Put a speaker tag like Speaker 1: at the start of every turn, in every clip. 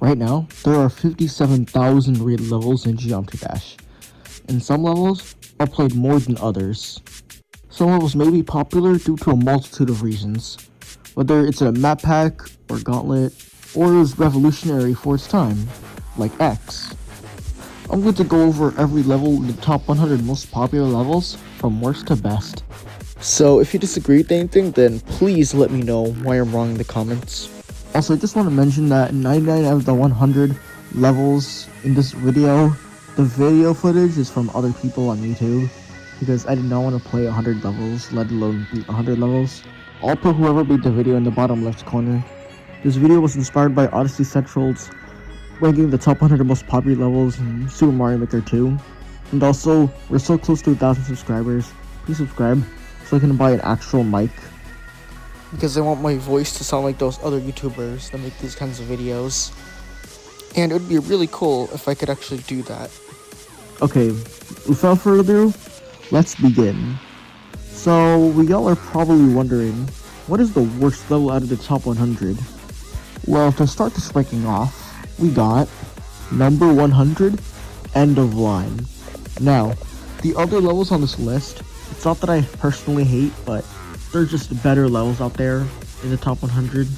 Speaker 1: Right now, there are 57,000 rated levels in Geometry Dash, and some levels are played more than others. Some levels may be popular due to a multitude of reasons, whether it's a map pack or gauntlet, or is revolutionary for its time, like X. I'm going to go over every level in the top 100 most popular levels from worst to best. So if you disagree with anything, then please let me know why I'm wrong in the comments. Also, I just want to mention that 99 out of the 100 levels in this video, the video footage is from other people on YouTube, because I did not want to play 100 levels, let alone beat 100 levels. I'll put whoever beat the video in the bottom left corner. This video was inspired by Odyssey Central's ranking the top 100 most popular levels in Super Mario Maker 2. And also, we're so close to 1,000 subscribers. Please subscribe so I can buy an actual mic, because I want my voice to sound like those other YouTubers that make these kinds of videos. And it would be really cool if I could actually do that. Okay, without further ado, let's begin. So, y'all are probably wondering, what is the worst level out of the top 100? Well, to start this ranking off, we got number 100, End of Line. Now, the other levels on this list, it's not that I personally hate, but there's just better levels out there in the top 100.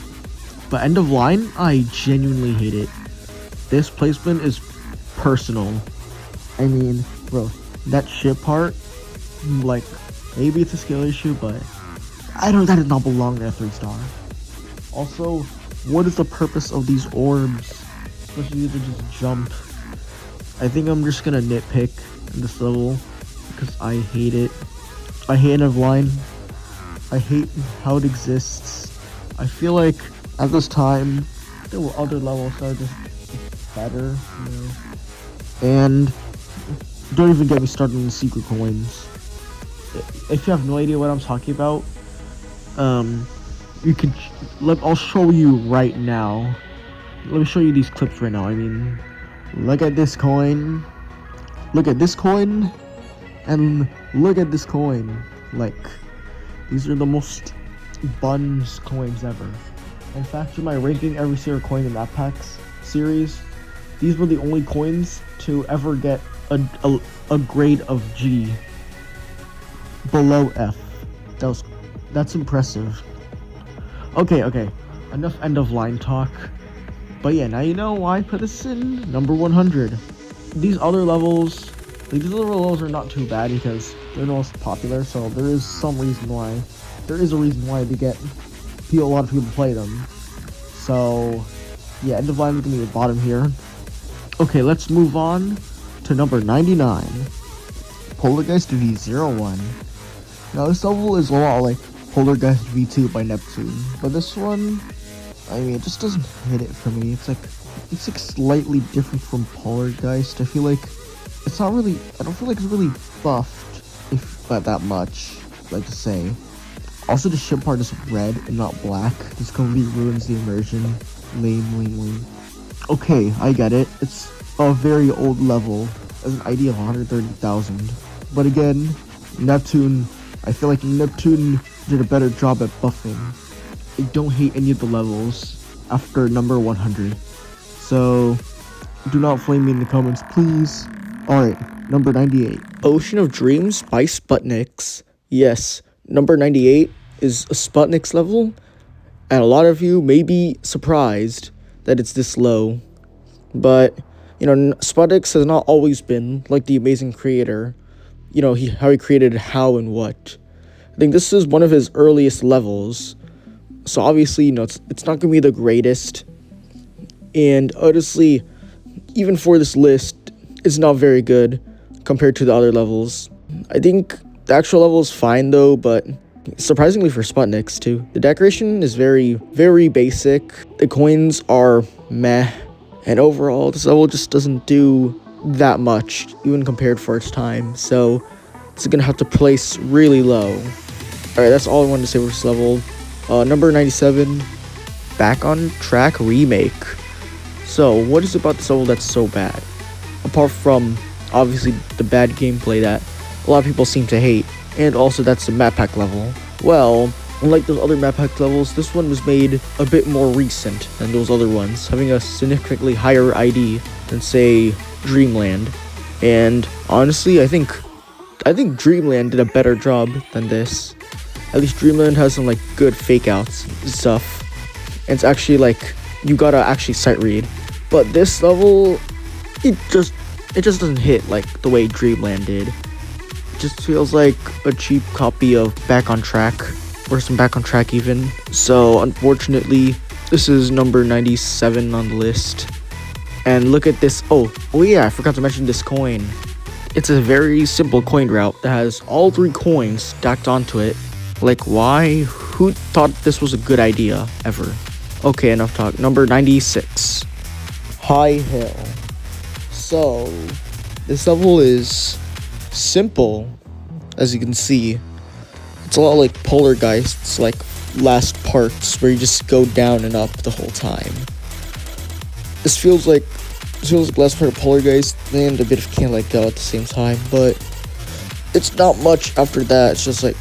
Speaker 1: But End of Line, I genuinely hate it. This placement is personal. I mean, bro, that ship part, like, maybe it's a skill issue, but that does not belong in a 3-star. Also, what is the purpose of these orbs? Especially to just jump. I think I'm just gonna nitpick in this level because I hate it. I hate End of Line. I hate how it exists. I feel like at this time there were other levels that are just better, you know. And don't even get me started on the secret coins. If you have no idea what I'm talking about, you can I'll show you right now. Let me show you these clips right now. I mean, look at this coin. Look at this coin. And look at this coin. Like, these are the most buns coins ever. In fact, in my ranking every single coin in that packs series, these were the only coins to ever get a grade of G below F. That's impressive. Okay, enough End of Line talk. But yeah, now you know why I put this in number 100. These other levels, are not too bad because they're the most popular, so there is a reason why they get a lot of people play them. So yeah, End of Line is gonna be the bottom here. Okay, let's move on to number 99, Poltergeist V01. Now this level is a lot like Poltergeist V2 by Neptune, but this one, I mean, it just doesn't hit it for me. It's like slightly different from Poltergeist. I feel like I don't feel like it's really buffed, if by that much, like to say. Also, the ship part is red and not black. This completely ruins the immersion. Lame. Okay, I get it. It's a very old level, as an ID of 130,000. But again, Neptune, I feel like Neptune did a better job at buffing. I don't hate any of the levels after number 100. So, do not flame me in the comments, please. Alright, number 98. Ocean of Dreams by Sputniks. Yes, number 98 is a Sputniks level, and a lot of you may be surprised that it's this low. But, you know, Sputniks has not always been like the amazing creator. You know, how he created How and What. I think this is one of his earliest levels. So obviously, you know, it's not going to be the greatest. And honestly, even for this list, it's not very good compared to the other levels. I think the actual level is fine though, but surprisingly for Sputniks too. The decoration is very, very basic. The coins are meh. And overall, this level just doesn't do that much, even compared for its time. So it's going to have to place really low. Alright, that's all I wanted to say for this level. Number 97, Back on Track Remake. So, what is about this level that's so bad? Apart from, obviously, the bad gameplay that a lot of people seem to hate, and also that's the map pack level. Well, Unlike those other map hack levels, this one was made a bit more recent than those other ones, having a significantly higher ID than, say, Dreamland. And honestly, I think Dreamland did a better job than this. At least Dreamland has some like good fake outs and stuff. And it's actually like you gotta actually sight read. But this level, it just doesn't hit like the way Dreamland did. It just feels like a cheap copy of Back on Track, worse than Back on Track even. So unfortunately, this is number 97 on the list. And look at this. Oh yeah, I forgot to mention this coin. It's a very simple coin route that has all 3 coins stacked onto it. Like, why? Who thought this was a good idea ever? Okay, enough talk. Number 96. High Hill. So, this level is simple, as you can see. It's a lot like Polargeist's like last parts where you just go down and up the whole time. This feels like last part of Polargeist and a bit of Can't Let Go at the same time, but it's not much after that. It's just like,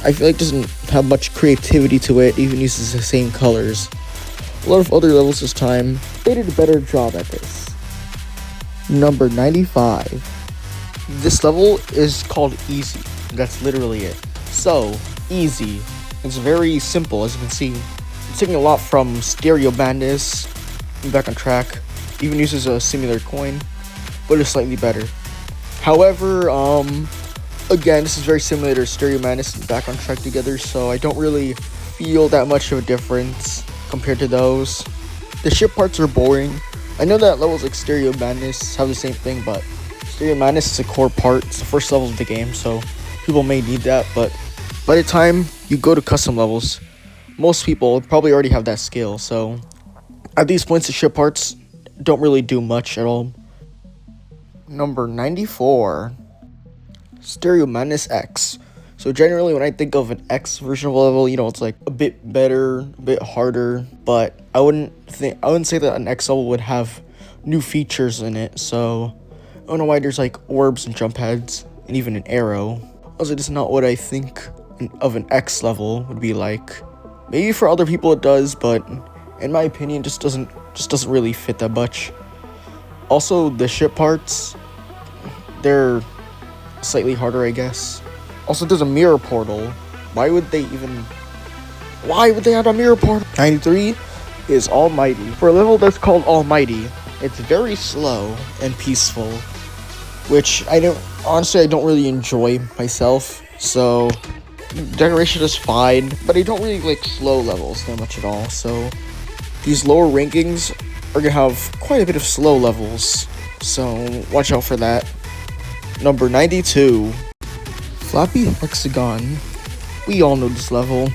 Speaker 1: I feel like it doesn't have much creativity to it, even uses the same colors. A lot of other levels this time, they did a better job at this. Number 95. This level is called Easy. That's literally it. So, Easy. It's very simple, as you can see. It's taking a lot from Stereo Madness, Back on Track. Even uses a similar coin, but it's slightly better. However, again, this is very similar to Stereo Madness and Back on Track together, so I don't really feel that much of a difference compared to those. The ship parts are boring. I know that levels like Stereo Madness have the same thing, but Stereo Madness is a core part. It's the first level of the game, so people may need that, but by the time you go to custom levels, most people probably already have that skill, so at these points, the ship parts don't really do much at all. Number 94. Stereo Madness X. So generally when I think of an X version of a level, it's like a bit better, a bit harder, but I wouldn't say that an X level would have new features in it. So I don't know why there's like orbs and jump heads and even an arrow. Also, this is not what I think of an X level would be like. Maybe for other people it does, but in my opinion, just doesn't really fit that much. Also, the ship parts, they're slightly harder, I guess. Also, there's a mirror portal. Why would they add a mirror portal? 93 is Almighty. For a level that's called Almighty, it's very slow and peaceful, which I don't really enjoy myself. So decoration is fine, but I don't really like slow levels that much at all. So these lower rankings are gonna have quite a bit of slow levels, so watch out for that. Number 92. Flappy Hexagon. We all know this level.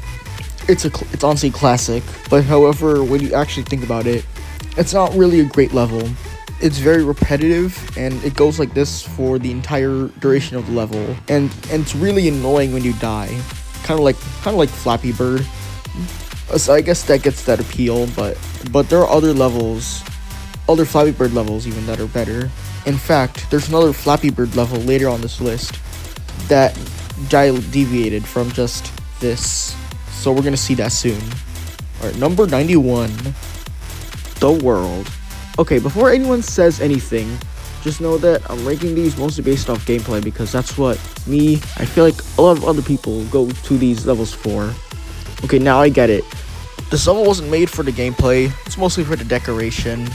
Speaker 1: It's honestly classic, but however, when you actually think about it, it's not really a great level. It's very repetitive, and it goes like this for the entire duration of the level, and it's really annoying when you die. Kind of like Flappy Bird. So I guess that gets that appeal, but there are other Flappy Bird levels even that are better. In fact, there's another Flappy Bird level later on this list that deviated from just this. So we're gonna see that soon. Alright, number 91. The World. Okay, before anyone says anything, just know that I'm ranking these mostly based off gameplay, because that's what I feel like a lot of other people go to these levels for. Okay, now I get it. This level wasn't made for the gameplay, it's mostly for the decoration.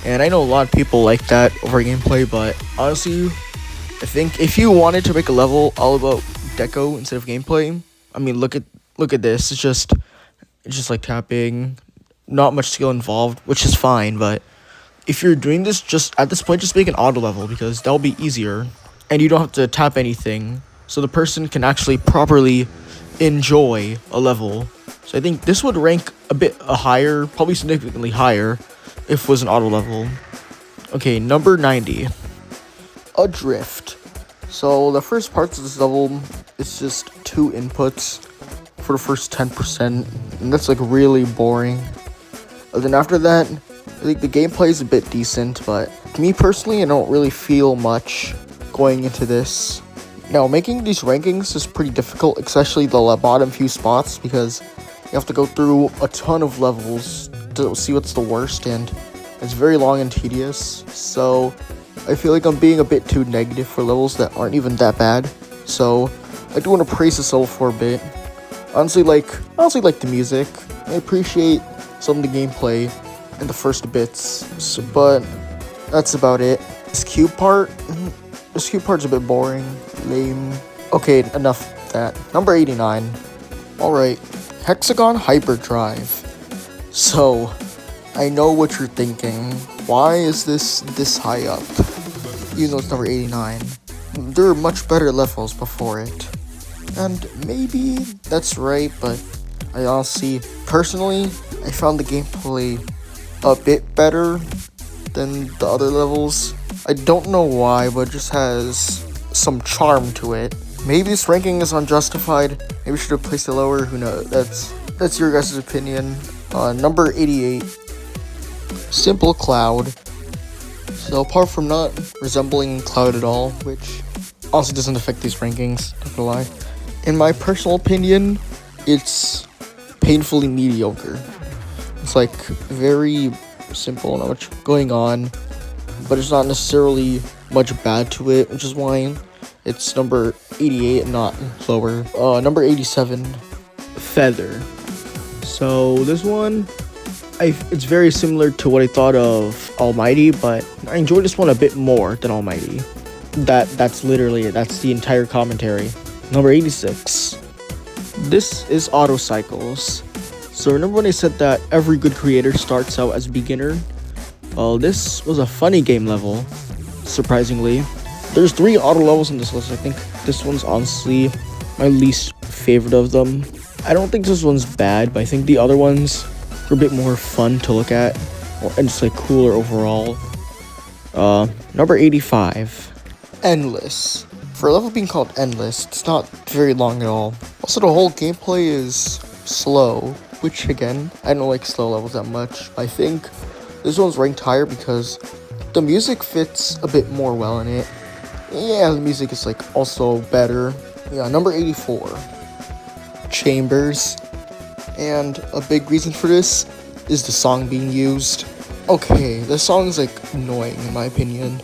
Speaker 1: And I know a lot of people like that over gameplay, but honestly, I think if you wanted to make a level all about deco instead of gameplay, I mean, look at this. It's just like tapping, not much skill involved, which is fine. But if you're doing this, just at this point, just make an auto level, because that'll be easier, and you don't have to tap anything, so the person can actually properly enjoy a level. So I think this would rank a bit higher, probably significantly higher, if it was an auto level. Okay, number 90. Adrift. So the first parts of this level, it's just 2 inputs for the first 10%, and that's like really boring. And then after that, I think the gameplay is a bit decent, but to me personally, I don't really feel much going into this. Now, making these rankings is pretty difficult, especially the bottom few spots, because you have to go through a ton of levels to see what's the worst, and it's very long and tedious. So I feel like I'm being a bit too negative for levels that aren't even that bad. So I do want to praise this level for a bit. Honestly like the music. I appreciate some of the gameplay and the first bits, but that's about it. This cube part's a bit boring, lame. Okay, enough of that. Number 89. Alright, Hexagon Hyperdrive. So, I know what you're thinking. Why is this high up? Even though it's number 89. There are much better levels before it. And maybe that's right, but I honestly, personally, I found the gameplay a bit better than the other levels. I don't know why, but it just has some charm to it. Maybe this ranking is unjustified. Maybe we should have placed it lower. Who knows? That's your guys' opinion. Number 88, Simple Cloud. So apart from not resembling Cloud at all, which also doesn't affect these rankings, not gonna lie. In my personal opinion, it's painfully mediocre. It's like very simple, not much going on, but it's not necessarily much bad to it, which is why it's number 88 and not lower. Number 87, Feather. So this one, it's very similar to what I thought of Almighty, but I enjoyed this one a bit more than Almighty. That's literally it. That's the entire commentary. Number 86. This is Auto Cycles. So remember when I said that every good creator starts out as a beginner? Well, this was a funny game level, surprisingly. There's 3 auto levels in this list. I think this one's honestly my least favorite of them. I don't think this one's bad, but I think the other ones are a bit more fun to look at, and just like cooler overall. Number 85. Endless. For a level being called Endless, it's not very long at all. Also, the whole gameplay is slow, which again, I don't like slow levels that much. I think this one's ranked higher because the music fits a bit more well in it. Yeah, the music is like also better. Yeah, number 84, Chambers. And a big reason for this is the song being used. Okay, the song's like annoying in my opinion.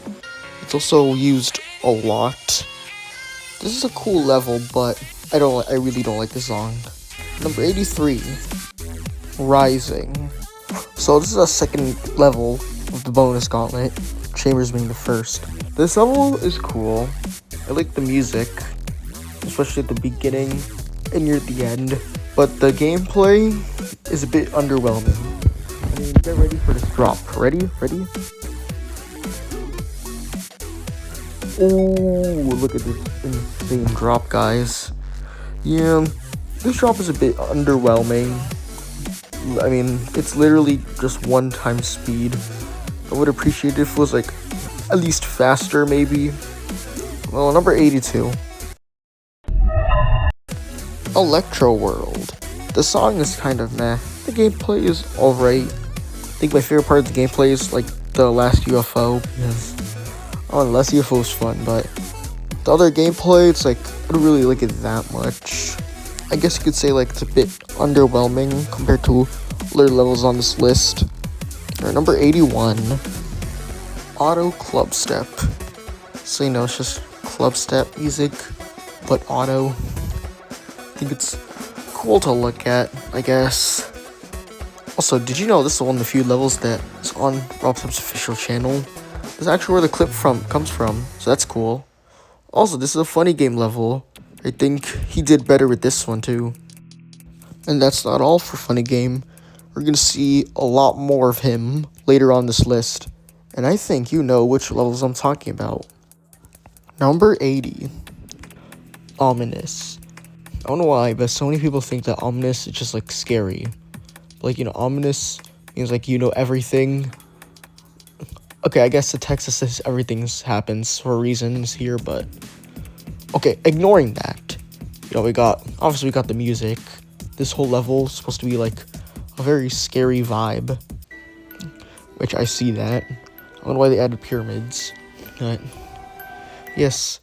Speaker 1: It's also used a lot. This is a cool level, but I really don't like the song. Number 83, Rising. So this is a second level of the bonus gauntlet, Chambers being the first. This level is cool. I like the music, especially at the beginning and near the end. But the gameplay is a bit underwhelming. I mean, get ready for this drop. Ready? Oh, look at this insane drop, guys. Yeah, this drop is a bit underwhelming. I mean, it's literally just 1 times speed. I would appreciate it if it was like at least faster, maybe. Well, number 82, Electro World. The song is kind of meh. The gameplay is alright. I think my favorite part of the gameplay is like the last UFO, because the last UFO is fun, but the other gameplay, it's like I don't really like it that much. I guess you could say like it's a bit underwhelming compared to other levels on this list. Number 81, Auto Club Step. So it's just club step music, but auto. I think it's cool to look at, I guess. Also, did you know this is one of the few levels that is on RobTub's official channel? This is actually where the clip comes from, so that's cool. Also, this is a funny game level. I think he did better with this one too. And that's not all for Funny Game. We're gonna see a lot more of him later on this list. And I think you know which levels I'm talking about. Number 80, Ominous. I don't know why, but so many people think that ominous is just like scary. Like, ominous means like everything. Okay, I guess the text says everything happens for reasons here, but okay, ignoring that. We got the music. This whole level is supposed to be like a very scary vibe, which I see that. I don't know why they added pyramids, but yes,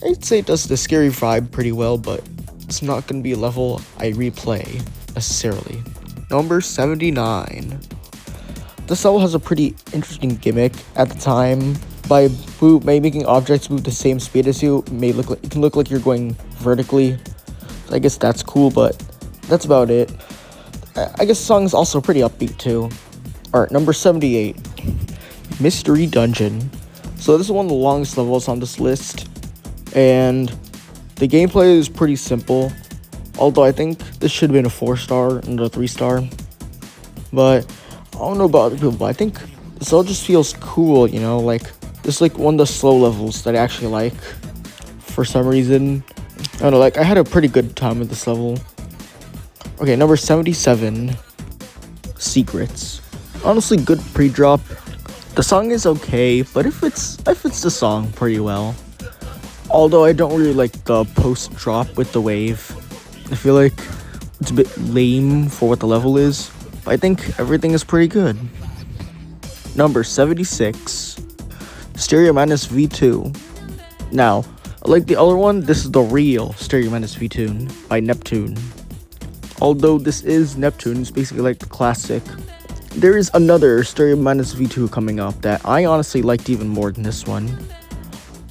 Speaker 1: I'd say it does the scary vibe pretty well, but it's not gonna be a level I replay necessarily. Number 79. This level has a pretty interesting gimmick at the time. By making objects move the same speed as you, it can look like you're going vertically. So I guess that's cool, but that's about it. I guess the song is also pretty upbeat too. Alright, number 78. Mystery Dungeon. So this is one of the longest levels on this list, and the gameplay is pretty simple. Although I think this should have been a 4-star and a 3-star. But I don't know about other people, but I think this all just feels cool, you know, like this is like one of the slow levels that I actually like for some reason. I don't know, like I had a pretty good time with this level. Okay, number 77. Secrets. Honestly, good pre-drop. The song is okay, but it fits the song pretty well. Although I don't really like the post-drop with the wave. I feel like it's a bit lame for what the level is, but I think everything is pretty good. Number 76. Stereo Madness V2. Now, like the other one, this is the real Stereo Madness V2 by Neptune. Although this is Neptune, it's basically like the classic. There is another Stereo Madness V2 coming up that I honestly liked even more than this one.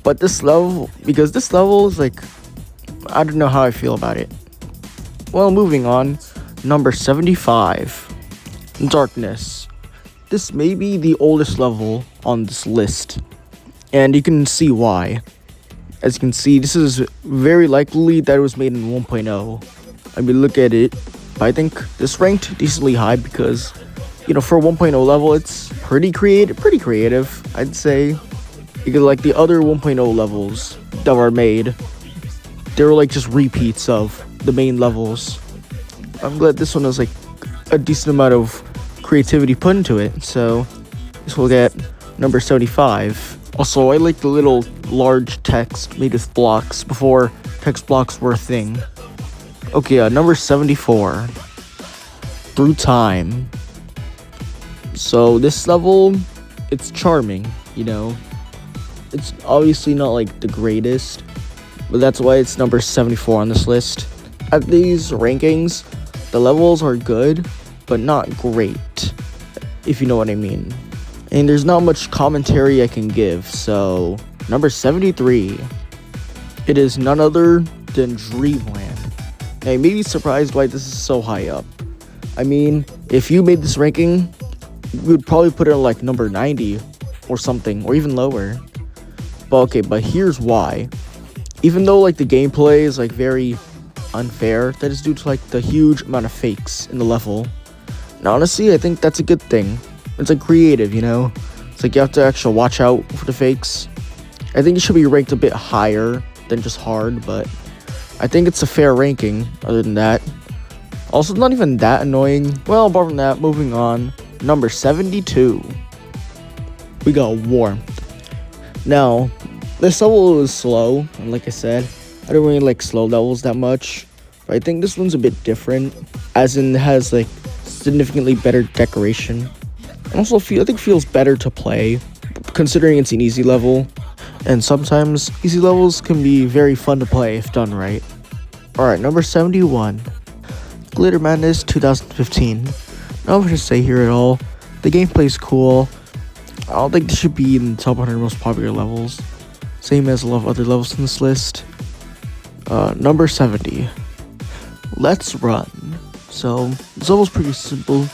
Speaker 1: But this level, because this level is like, I don't know how I feel about it. Well, moving on, number 75, Darkness. This may be the oldest level on this list, and you can see why. As you can see, this is very likely that it was made in 1.0. I mean, look at it. But I think this ranked decently high because, you know, for a 1.0 level, it's pretty creative, I'd say. Because like the other 1.0 levels that were made, they were like just repeats of the main levels. I'm glad this one has like a decent amount of creativity put into it. So this will get number 75. Also, I like the little large text made with blocks before text blocks were a thing. Okay, number 74. Through Time. So this level, it's charming, you know. It's obviously not like the greatest, but that's why it's number 74 on this list. At these rankings, the levels are good, but not great, if you know what I mean. And there's not much commentary I can give, so number 73. It is none other than Dreamland. Now, you may be surprised why this is so high up. I mean, if you made this ranking, you would probably put it at like number 90 or something, or even lower. But okay, but here's why. Even though like the gameplay is like very unfair, that is due to like the huge amount of fakes in the level. And honestly, I think that's a good thing. It's like creative, you know? It's like you have to actually watch out for the fakes. I think it should be ranked a bit higher than just hard, but I think it's a fair ranking other than that. Also, not even that annoying. Well, apart from that, moving on. Number 72. We got Warmth. Now, this level is slow, and like I said, I don't really like slow levels that much. But I think this one's a bit different, as in it has like significantly better decoration. And also, I think it feels better to play, considering it's an easy level. And sometimes easy levels can be very fun to play if done right. Alright, number 71. Glitter Madness 2015. Not much to say here at all. The gameplay's cool. I don't think this should be in the top 100 most popular levels. Same as a lot of other levels in this list. Number 70. Let's Run. So, this level's pretty simple,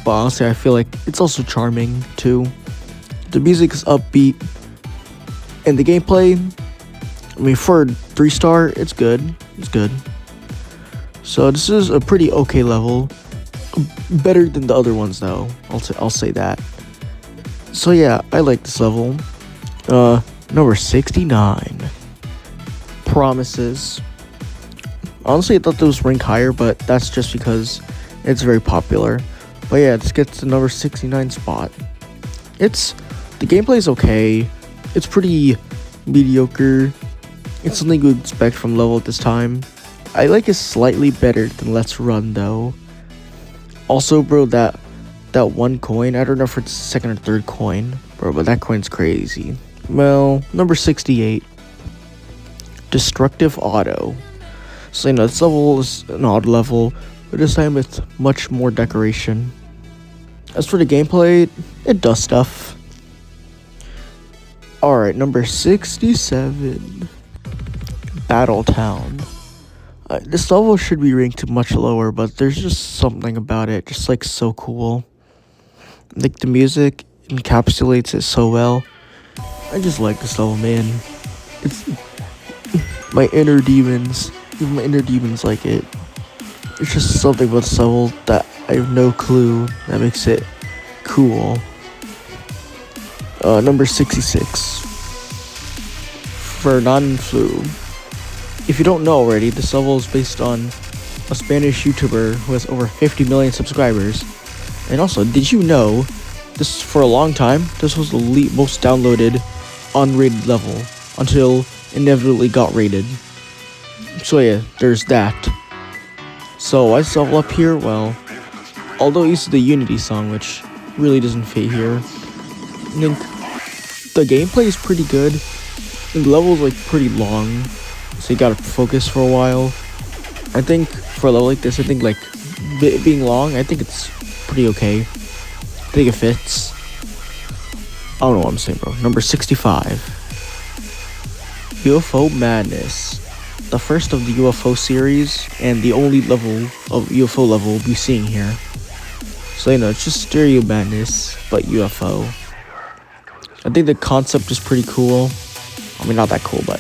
Speaker 1: but honestly I feel like it's also charming too. The music is upbeat, and the gameplay, I mean, for a 3-star, it's good. It's good. So this is a pretty okay level. Better than the other ones though, I'll say that. So yeah, I like this level. Number 69. Promises. Honestly, I thought those rank higher, but that's just because it's very popular. But yeah, this gets the number 69 spot. The gameplay is okay. It's pretty mediocre. It's something you would expect from level at this time. I like it slightly better than Let's Run though. Also, bro, that one coin, I don't know if it's the second or third coin, bro, but that coin's crazy. Well, number 68. Destructive Auto. So this level is an odd level, but this time it's much more decoration. As for the gameplay, it does stuff. Alright, number 67. Battletown. This level should be ranked much lower, but there's just something about it, just like so cool. Like the music encapsulates it so well. I just like this level, man. It's my inner demons. Even my inner demons like it. It's just something about this level that I have no clue that makes it cool. Number 66. Fernanfloo. If you don't know already, this level is based on a Spanish YouTuber who has over 50 million subscribers. And also, did you know, this for a long time, this was the most downloaded unrated level until inevitably got rated. So yeah, there's that. So why is this level up here? Well, although it uses the Unity song, which really doesn't fit here, I think the gameplay is pretty good. The level's like pretty long, so you gotta focus for a while. I think for a level like this, I think like it being long, I think it's pretty okay. I think it fits. I don't know what I'm saying, bro. Number 65. UFO Madness. The first of the UFO series, and the only level of UFO level we'll be seeing here. So it's just Stereo Madness, but UFO. I think the concept is pretty cool. I mean, not that cool, but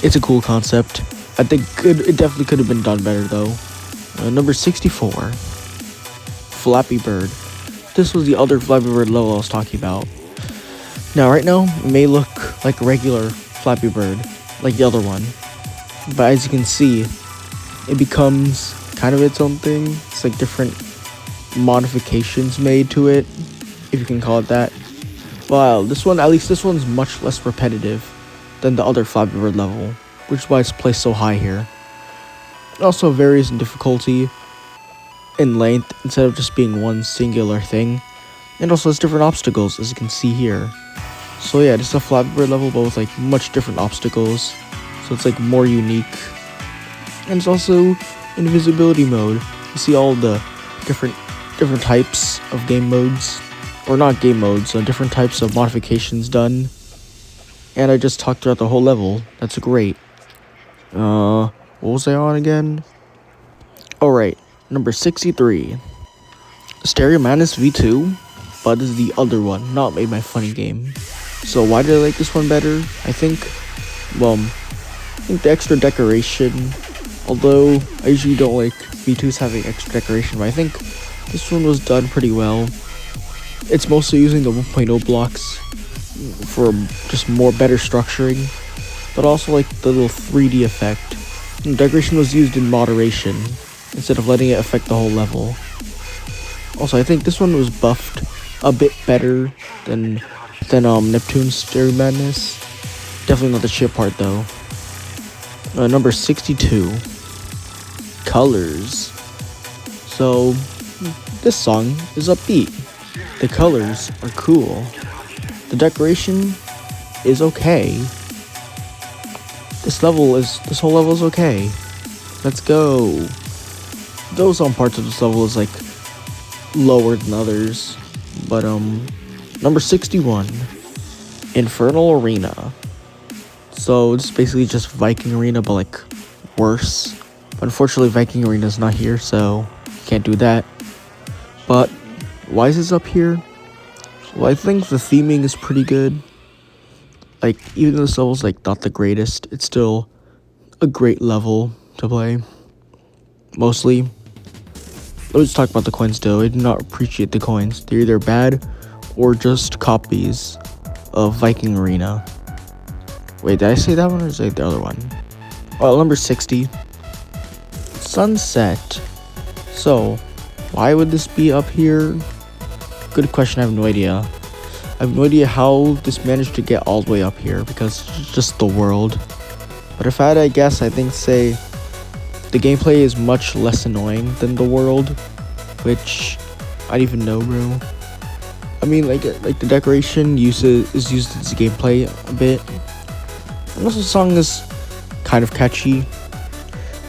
Speaker 1: it's a cool concept. I think it definitely could have been done better though. Number 64. Flappy Bird. This was the other Flappy Bird level I was talking about. Now, right now, it may look like a regular Flappy Bird, like the other one. But as you can see, it becomes kind of its own thing. It's like different modifications made to it, if you can call it that. Well, this one's much less repetitive than the other Flappy Bird level, which is why it's placed so high here. It also varies in difficulty, in length, instead of just being one singular thing. And also has different obstacles, as you can see here. So yeah, this is a Flappy Bird level, but with like much different obstacles. So it's like more unique. And it's also invisibility mode. You see all the different types of game modes. Or not game modes, different types of modifications done. And I just talked throughout the whole level. That's great. What was I on again? Alright, number 63. Stereo Madness V2. But this is the other one, not made by Funny Game. So why did I like this one better? I think the extra decoration, although I usually don't like V2s having extra decoration, but I think this one was done pretty well. It's mostly using the 1.0 blocks for just more better structuring, but also like the little 3D effect. And decoration was used in moderation instead of letting it affect the whole level. Also, I think this one was buffed a bit better than Neptune's Stereo Madness. Definitely not the shit part though. Number 62. Colors. So this song is upbeat. The colors are cool. The decoration is okay. This whole level is okay. Let's go. Though some parts of this level is like lower than others. But number 61. Infernal Arena. So it's basically just Viking Arena, but like worse. But unfortunately Viking Arena is not here, so can't do that. But why is this up here? Well, I think the theming is pretty good. Like, even though this level's like not the greatest, it's still a great level to play. Mostly. Let me just talk about the coins though. I do not appreciate the coins. They're either bad or just copies of Viking Arena. Wait, did I say that one or say the other one? Oh, number 60. Sunset. So, why would this be up here? Good question, I have no idea. I have no idea how this managed to get all the way up here, because it's just the world. But if I had to guess, I think, say, the gameplay is much less annoying than the world, which I don't even know, bro. I mean, like the decoration is used as gameplay a bit, And also, the song is kind of catchy,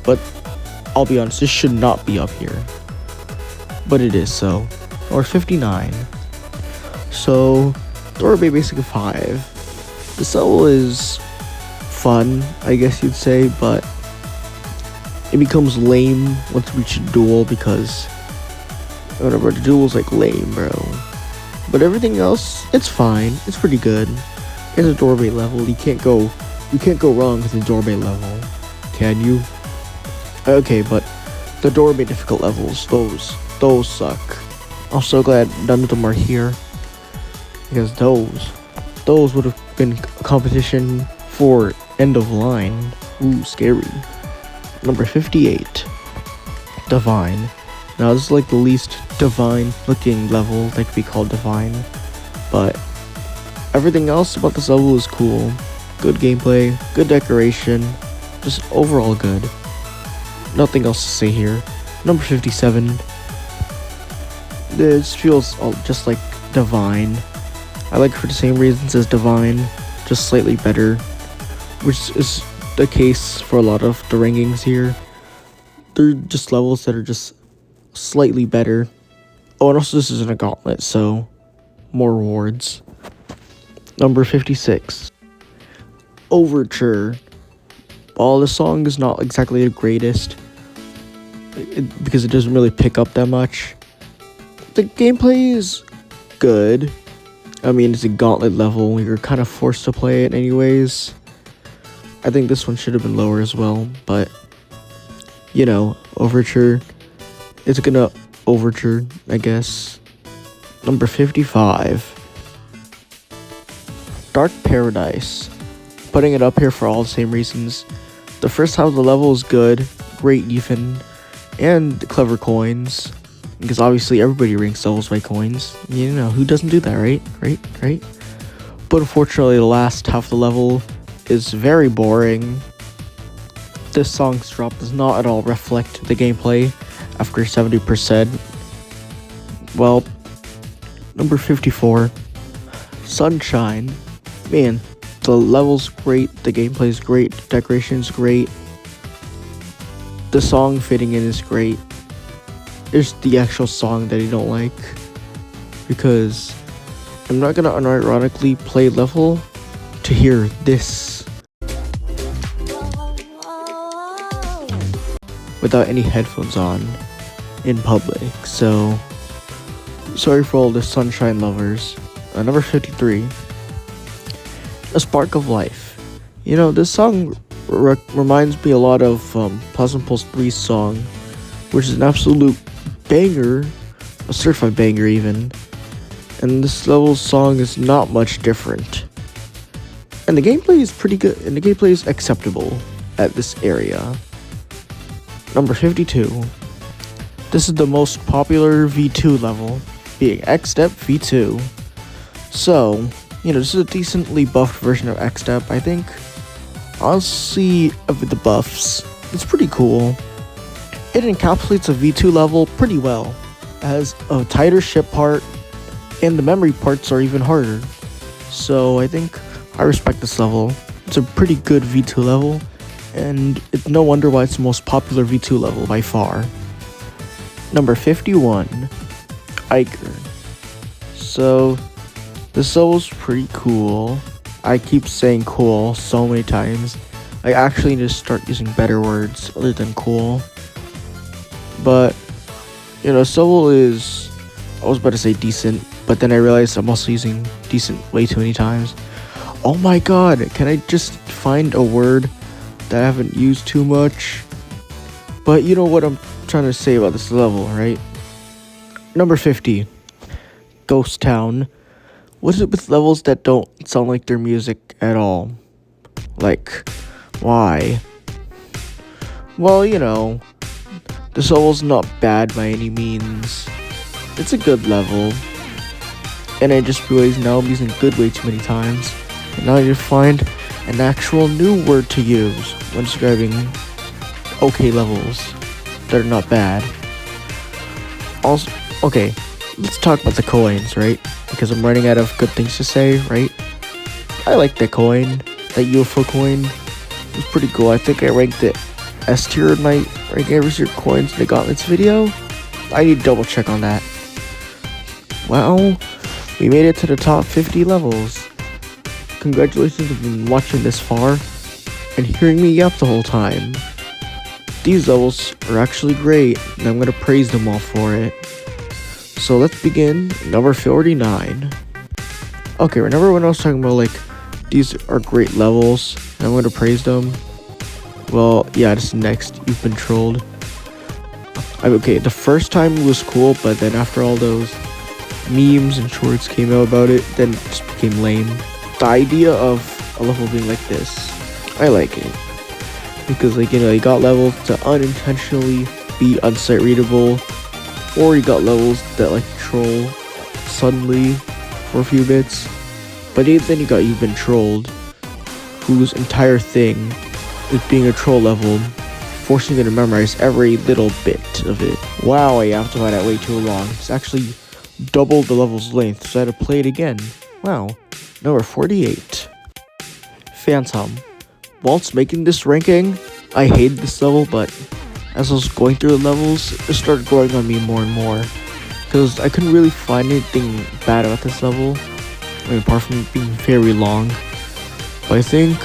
Speaker 1: but I'll be honest, this should not be up here. But it is so. Or 59. So, Doorway Basic 5. This level is fun, I guess you'd say, but it becomes lame once we reach a duel because whatever, the duel's like lame, bro. But everything else, it's fine. It's pretty good. It's a doorway level. You can't go wrong with the doorway level, can you? Okay, but the doorway difficult levels, those suck. I'm so glad none of them are here, because those would have been competition for end of line. Ooh, scary. Number 58, Divine. Now this is like the least divine looking level that could be called divine, but everything else about this level is cool. Good gameplay, good decoration, just overall good. Nothing else to say here. Number 57. This feels just like Divine. I like it for the same reasons as Divine, just slightly better, which is the case for a lot of the rankings here. They're just levels that are just slightly better. Oh, and also this isn't a gauntlet, so more rewards. Number 56. Overture. While the song is not exactly the greatest, because it doesn't really pick up that much, the gameplay is good. I mean, it's a gauntlet level. You're kind of forced to play it anyways. I think this one should have been lower as well, but you know, Overture. It's gonna Overture, I guess. Number 55. Dark Paradise. Putting it up here for all the same reasons. The first half of the level is good, great even, and clever coins. Because obviously everybody ranks levels by coins. You know, who doesn't do that, right? Right? But unfortunately, the last half of the level is very boring. This song's drop does not at all reflect the gameplay after 70%. Well, number 54. Sunshine. Man, the level's great, the gameplay's great, the decoration's great. The song fitting in is great. It's the actual song that I don't like, because I'm not gonna unironically play level to hear this without any headphones on in public. So sorry for all the Sunshine lovers. Number 53. A Spark of Life. You know, this song reminds me a lot of Pleasant Pulse 3's song, which is an absolute banger, a certified banger even. And this level's song is not much different. And the gameplay is pretty good, and the gameplay is acceptable at this area. Number 52. This is the most popular V2 level, being X-Step V2. So, you know, this is a decently buffed version of X-Step, I think. Honestly, of the buffs, it's pretty cool. It encapsulates a V2 level pretty well. It has a tighter ship part, and the memory parts are even harder. So I think I respect this level. It's a pretty good V2 level, and it's no wonder why it's the most popular V2 level by far. Number 51. Iker. So this level's pretty cool. I keep saying cool so many times. I actually need to start using better words other than cool. But, you know, this level is, I was about to say decent, but then I realized I'm also using decent way too many times. Oh my god, can I just find a word that I haven't used too much? But you know what I'm trying to say about this level, right? Number 50. Ghost Town. What is it with levels that don't sound like their music at all? Like, why? Well, you know, this level's not bad by any means. It's a good level. And I just realized now I'm using good way too many times. And now I need to find an actual new word to use when describing okay levels that are not bad. Also, okay, let's talk about the coins, right? Because I'm running out of good things to say, right? I like the coin. that UFO coin was pretty cool. I think I ranked it S tier in my rank every tier coins in the Gauntlets video. I need to double check on that. Well, we made it to the top 50 levels. Congratulations for been watching this far and hearing me yap the whole time. These levels are actually great, and I'm gonna praise them all for it. So let's begin number 49. Okay, remember when I was talking about like these are great levels and I'm gonna praise them? Well, yeah, this next, you've been trolled. Okay, the first time it was cool, but then after all those memes and shorts came out about it, then it just became lame. The idea of a level being like this, I like it. Because like, you know, you got levels to unintentionally be unsight readable, or you got levels that like troll suddenly for a few bits. But then you got You've Been Trolled, whose entire thing is being a troll level, forcing you to memorize every little bit of it. Wow, I have to find that way too long. It's actually double the level's length, so I had to play it again. Wow. Number 48. Phantom. Whilst making this ranking, I hated this level, but as I was going through the levels, it started growing on me more and more. Because I couldn't really find anything bad about this level, I mean, apart from it being very long. But I think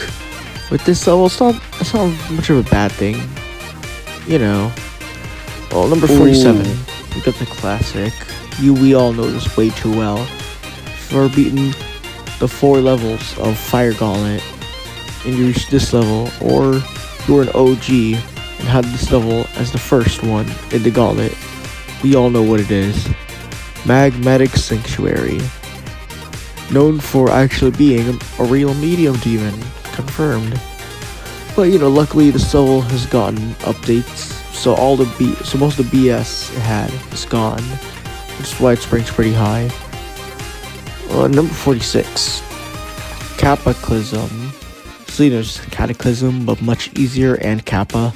Speaker 1: with this level, it's not much of a bad thing. You know. Well, number 47. Ooh. We got the classic. We all know this way too well. For beating the 4 levels of Fire Gauntlet, and you reach this level, or you're an OG and had this level as the first one in the Gauntlet, we all know what it is. Magmatic Sanctuary. Known for actually being a real medium demon. Confirmed. But you know, luckily this level has gotten updates, so most of the BS it had is gone. That's why its ranked pretty high. Number 46. Cataclysm. So you know, just Cataclysm, but much easier, and Kappa.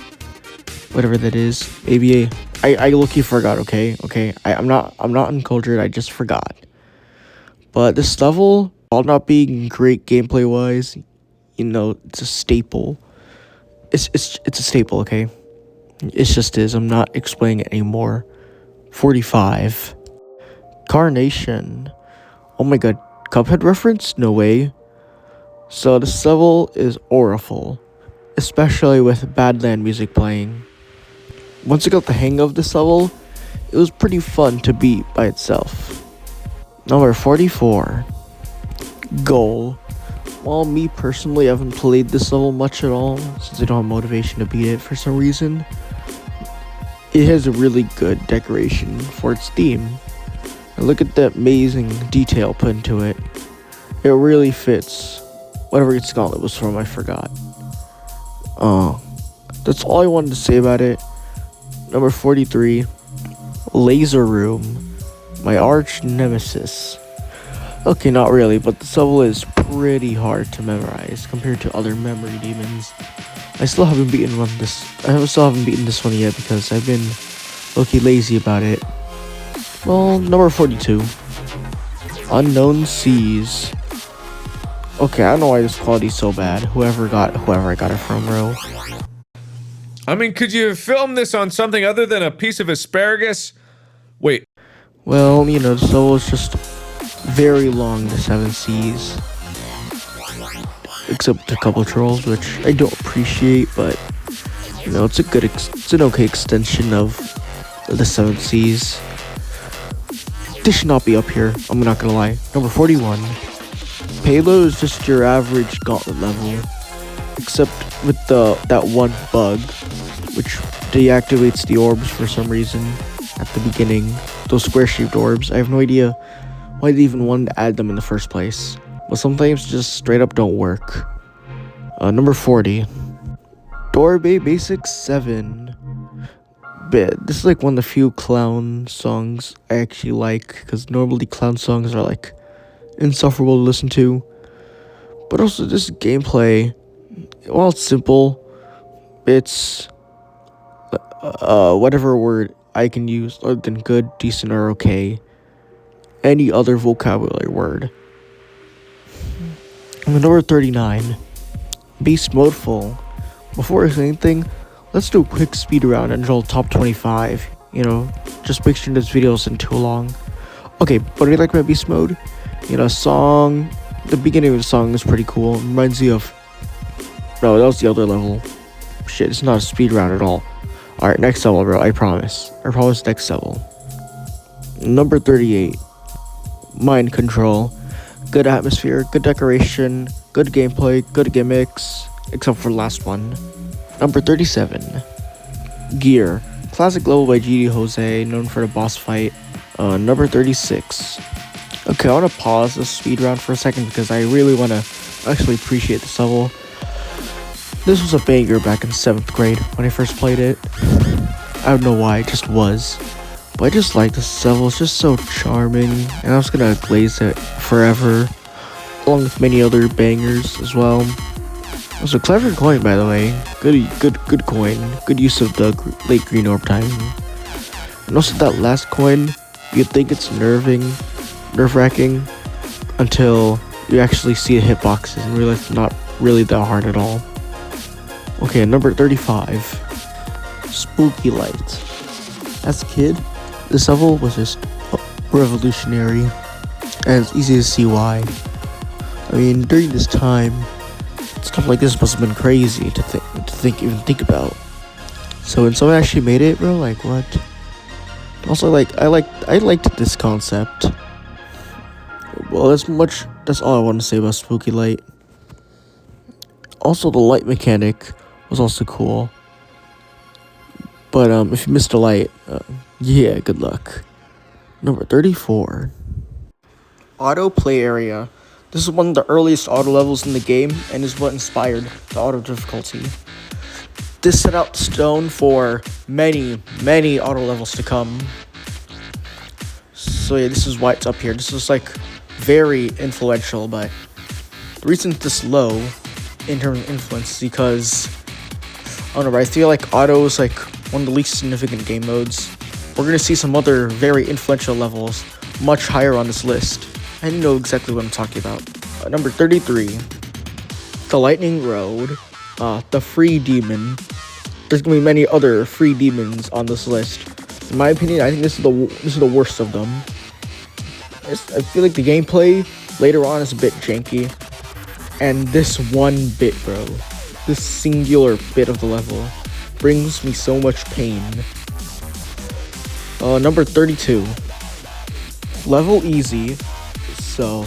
Speaker 1: Whatever that is. Maybe I low-key forgot, okay? I'm not uncultured, I just forgot. But this level, while not being great gameplay wise, you know, it's a staple. It's a staple, okay? It just is. I'm not explaining it anymore. 45. Carnation. Oh my god, Cuphead reference? No way. So this level is awful, especially with Badland music playing. Once I got the hang of this level, it was pretty fun to beat by itself. Number 44. Goal. While me personally, I haven't played this level much at all, since I don't have motivation to beat it for some reason. It has a really good decoration for its theme. And look at the amazing detail put into it. It really fits whatever its Gauntlet was from, I forgot. That's all I wanted to say about it. Number 43. Laser Room. My arch nemesis. Okay, not really, but this level is pretty hard to memorize compared to other memory demons. I still haven't beaten this one yet because I've been low-key lazy about it. Well, number 42. Unknown Seas. Okay, I don't know why this quality's so bad. Whoever I got it from, bro.
Speaker 2: I mean, could you have filmed this on something other than a piece of asparagus? Wait.
Speaker 1: Well, you know, this level is just very long, the 7 Seas. Except a couple trolls, which I don't appreciate, but you know, it's an okay extension of the 7 Seas. This should not be up here, I'm not gonna lie. Number 41. Payload is just your average Gauntlet level, except with that one bug, which deactivates the orbs for some reason at the beginning. Those square-shaped orbs, I have no idea why they even wanted to add them in the first place. But sometimes just straight up don't work. Number 40. Dorbe Basics 7. This is like one of the few clown songs I actually like, because normally clown songs are like insufferable to listen to. But also this gameplay, while it's simple, it's whatever word I can use other than good, decent, or okay. Any other vocabulary word. Number 39. Beast Mode full. Before anything, let's do a quick speed round until top 25. You know, just make sure this video isn't too long. Okay, what do you like about Beast Mode? You know, the beginning of the song is pretty cool. It reminds you of... No, that was the other level. Shit, it's not a speed round at all. Alright, next level, bro, I promise. I promise next level. Number 38. Mind Control. Good atmosphere, good decoration, good gameplay, good gimmicks, except for the last one. Number 37. Gear. Classic level by GD Jose, known for the boss fight. Number 36. Okay, I want to pause this speed round for a second because I really want to actually appreciate this level. This was a banger back in 7th grade when I first played it. I don't know why, it just was. But I just like this level, it's just so charming, and I was gonna glaze it forever, along with many other bangers as well. It was a clever coin, by the way. Good coin. Good use of the late green orb time. And also that last coin, you'd think it's nerve-wracking, until you actually see the hitboxes and realize it's not really that hard at all. Okay, number 35. Spooky Light. As a kid, this level was just revolutionary, and it's easy to see why. I mean, during this time, stuff like this must have been crazy to even think about. So when someone actually made it, bro, like what? Also, I liked this concept. Well, that's all I want to say about Spooky Light. Also, the light mechanic was also cool. But if you missed a light, yeah, good luck. Number 34. Auto Play Area. This is one of the earliest auto levels in the game and is what inspired the auto difficulty. This set out the stone for many auto levels to come. So yeah, this is why it's up here. This is like very influential, but the reason it's this low in terms of influence is because, I don't know, but I feel like auto is like one of the least significant game modes. We're gonna see some other very influential levels much higher on this list. And you know exactly what I'm talking about. Number 33. The Lightning Road. The Free Demon. There's gonna be many other free demons on this list. In my opinion, I think this is the worst of them. I feel like the gameplay later on is a bit janky. And this one bit, bro, this singular bit of the level brings me so much pain. Number 32. Level Easy. So,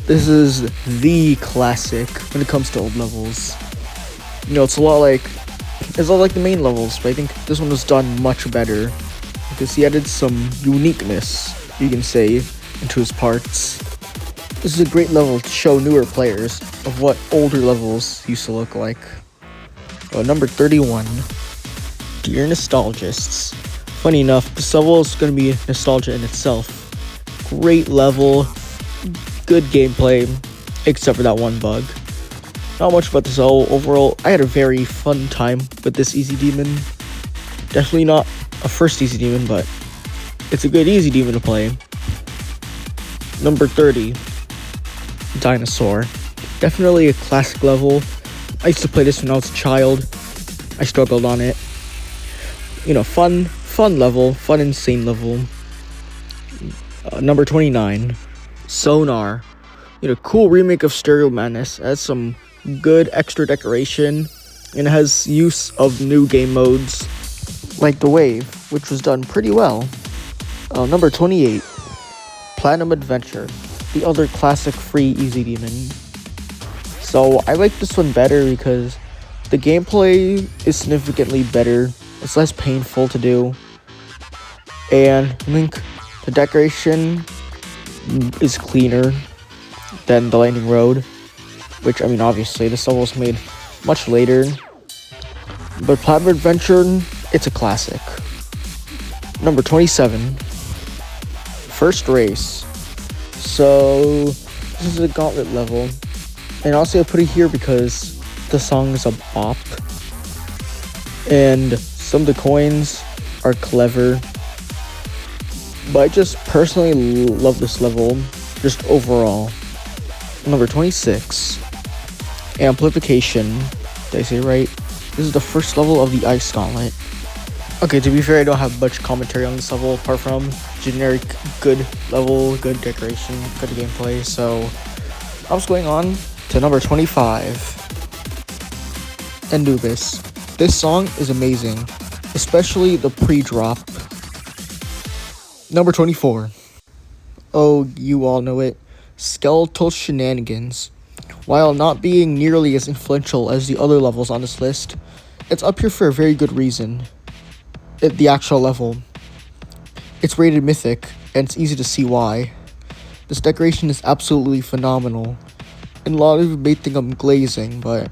Speaker 1: this is the classic when it comes to old levels. You know, it's a lot like the main levels, but I think this one was done much better because he added some uniqueness, you can say, into his parts. This is a great level to show newer players of what older levels used to look like. Number 31. Dear Nostalgists. Funny enough, this level is going to be nostalgia in itself. Great level, good gameplay, except for that one bug. Not much about this level. Overall, I had a very fun time with this Easy Demon. Definitely not a first Easy Demon, but it's a good Easy Demon to play. Number 30. Dinosaur. Definitely a classic level. I used to play this when I was a child. I struggled on it. You know, fun level, fun insane level. Number 29. Sonar. You know, cool remake of Stereo Madness. It has some good extra decoration and it has use of new game modes like the Wave, which was done pretty well. Number 28. Platinum Adventure. The other classic free Easy Demon. So I like this one better because the gameplay is significantly better. It's less painful to do. And I think the decoration is cleaner than the Lightning Road. Which, I mean, obviously, this level was made much later. But Platinum Adventure, it's a classic. Number 27. First Race. So, this is a gauntlet level. And also I put it here because the song is a bop. And some of the coins are clever. But I just personally love this level, just overall. Number 26. Amplification. Did I say it right? This is the first level of the Ice Gauntlet. Okay, to be fair, I don't have much commentary on this level apart from generic good level, good decoration, good gameplay. So I was going on to number 25. Anubis. This song is amazing, especially the pre-drop. Number 24. Oh, you all know it. Skeletal Shenanigans. While not being nearly as influential as the other levels on this list, it's up here for a very good reason. The actual level. It's rated mythic, and it's easy to see why. This decoration is absolutely phenomenal, and a lot of you may think I'm glazing, but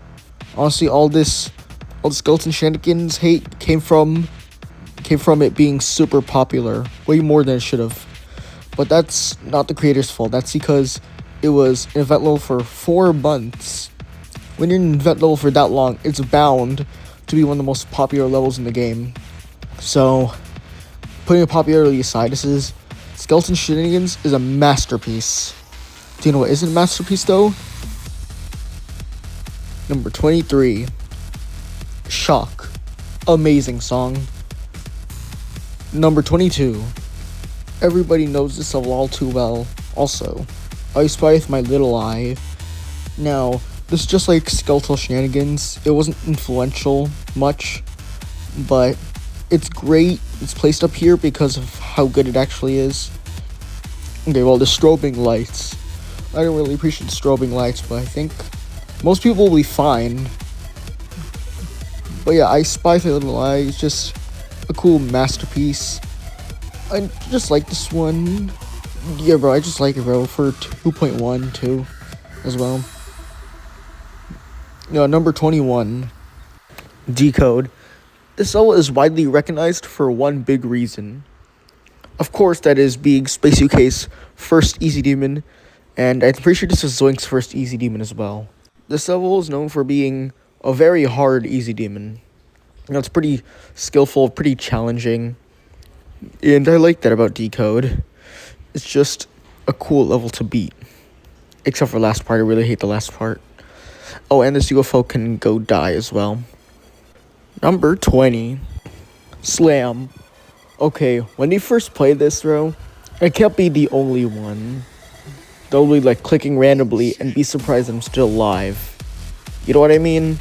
Speaker 1: honestly, all the skeleton shenanigans hate came from it being super popular, way more than it should have. But that's not the creator's fault. That's because it was an event level for 4 months. When you're in an event level for that long, it's bound to be one of the most popular levels in the game. So, putting the popularity aside, Skeleton Shenanigans is a masterpiece. Do you know what isn't a masterpiece though? Number 23. Shock. Amazing song. Number 22. Everybody knows this level all too well. Also, I Spy with My Little Eye. Now, this is just like Skeletal Shenanigans. It wasn't influential much, but it's great. It's placed up here because of how good it actually is. Okay, well, the strobing lights. I don't really appreciate the strobing lights, but I think most people will be fine. But yeah, I Spy with My Little Eye is just a cool masterpiece. I just like this one. Yeah, bro, I just like it, bro, for 2.1 too, as well. Number 21. Decode. This level is widely recognized for one big reason. Of course, that is being Space UK's first Easy Demon, and I'm pretty sure this is Zoink's first Easy Demon as well. This level is known for being a very hard Easy Demon. It's pretty skillful, pretty challenging, and I like that about Decode. It's just a cool level to beat. Except for the last part, I really hate the last part. Oh, and this UFO can go die as well. Number 20. Slam. Okay, when you first play this, bro, I can't be the only one. They'll be like clicking randomly and be surprised I'm still alive. You know what I mean?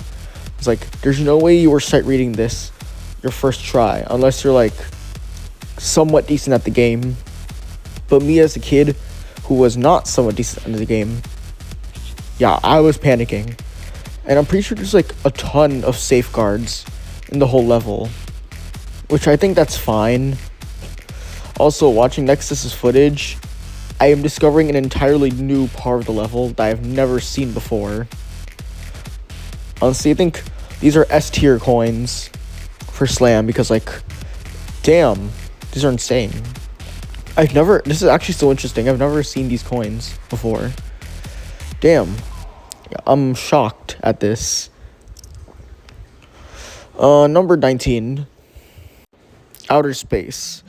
Speaker 1: It's like, there's no way you were sight reading this your first try, unless you're like somewhat decent at the game. But me as a kid who was not somewhat decent at the game, yeah, I was panicking. And I'm pretty sure there's like a ton of safeguards in the whole level, which I think that's fine. Also, watching Nexus's footage, I am discovering an entirely new part of the level that I've never seen before. Honestly, I think these are S tier coins for Slam because, like, damn, these are insane. This is actually so interesting. I've never seen these coins before. Damn. I'm shocked at this. Number 19. Outer Space.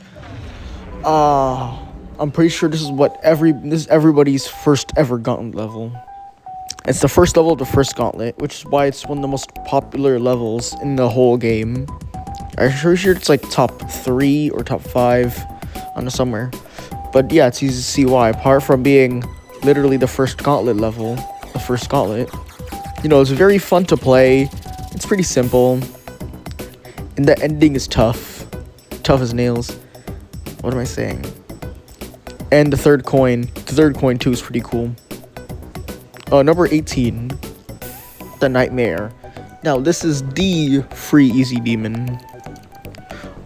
Speaker 1: I'm pretty sure this is everybody's first ever gauntlet level. It's the first level of the first gauntlet, which is why it's one of the most popular levels in the whole game. I'm pretty sure it's like top 3 or top 5 on the somewhere. But yeah, it's easy to see why. Apart from being literally the first gauntlet level, the first gauntlet, it's very fun to play. It's pretty simple. And the ending is tough. Tough as nails. What am I saying? And the third coin too is pretty cool. Number 18. The Nightmare. Now, this is the free Easy Demon.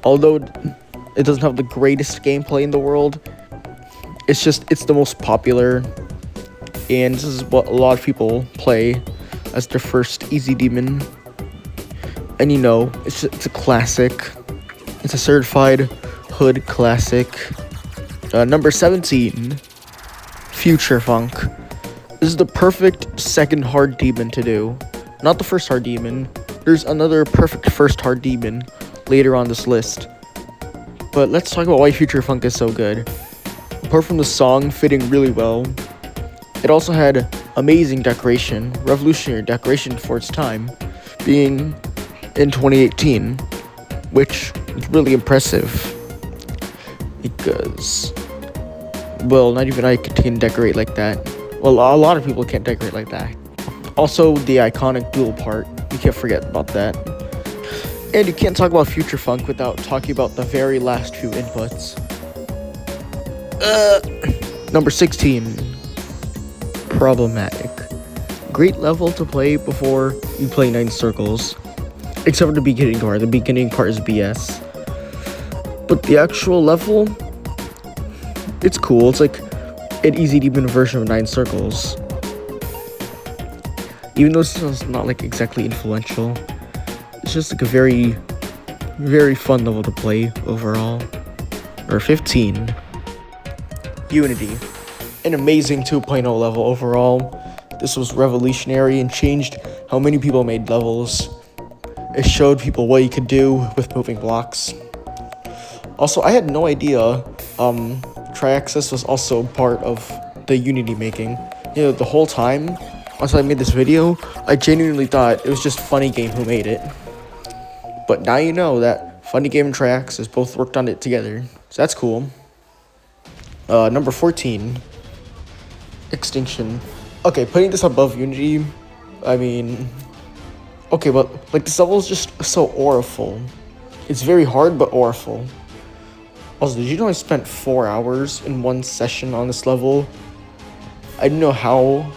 Speaker 1: Although it doesn't have the greatest gameplay in the world, it's the most popular. And this is what a lot of people play as their first Easy Demon. And it's a classic. It's a certified hood classic. Number 17. Future Funk. This is the perfect second hard demon to do. Not the first hard demon. There's another perfect first hard demon later on this list. But let's talk about why Future Funk is so good. Apart from the song fitting really well, it also had amazing decoration, revolutionary decoration for its time, being in 2018, which is really impressive because, well, not even I can decorate like that. Well, a lot of people can't decorate like that. Also, the iconic dual part, you can't forget about that. And you can't talk about Future Funk without talking about the very last few inputs. Number 16, Problematic. Great level to play before you play 9 circles. Except for the beginning part. The beginning part is BS. But the actual level, it's cool. It's like an easy demon version of 9 circles. Even though it's not like exactly influential, it's just like a very, very fun level to play overall. Or 15, Unity. An amazing 2.0 level overall. This was revolutionary and changed how many people made levels. It showed people what you could do with moving blocks. Also, I had no idea Triaxis was also part of the Unity making. You know, the whole time, once I made this video, I genuinely thought it was just Funny Game who made it. But now you know that Funny Game and Triaxis both worked on it together. So that's cool. Number 14, Extinction. Okay, putting this above Unity, I mean, okay, but like this level is just so auriful. It's very hard, but auriful. Also, did you know I spent 4 hours in one session on this level? I didn't know how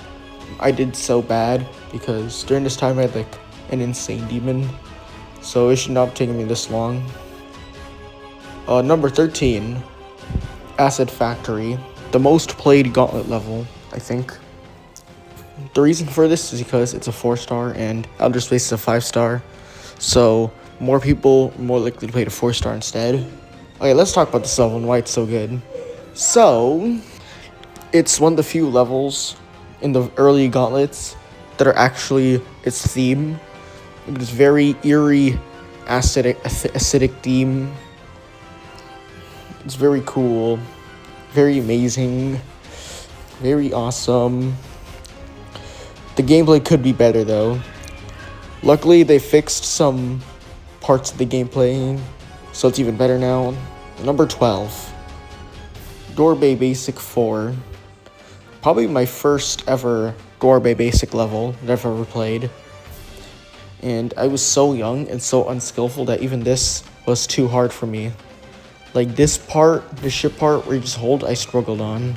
Speaker 1: I did so bad because during this time I had like an insane demon. So it should not have taken me this long. Number 13, Acid Factory. The most played Gauntlet level, I think. The reason for this is because it's a 4-star and Outer Space is a 5-star. So more people are more likely to play the 4-star instead. Okay, let's talk about this level and why it's so good. So, it's one of the few levels in the early Gauntlets that are actually its theme. It's very eerie, acidic theme. It's very cool, very amazing, very awesome. The gameplay could be better though. Luckily, they fixed some parts of the gameplay, so it's even better now. Number 12, Doorbay Basic 4. Probably my first ever Doorbay Basic level that I've ever played. And I was so young and so unskillful that even this was too hard for me. Like this part, the ship part where you just hold, I struggled on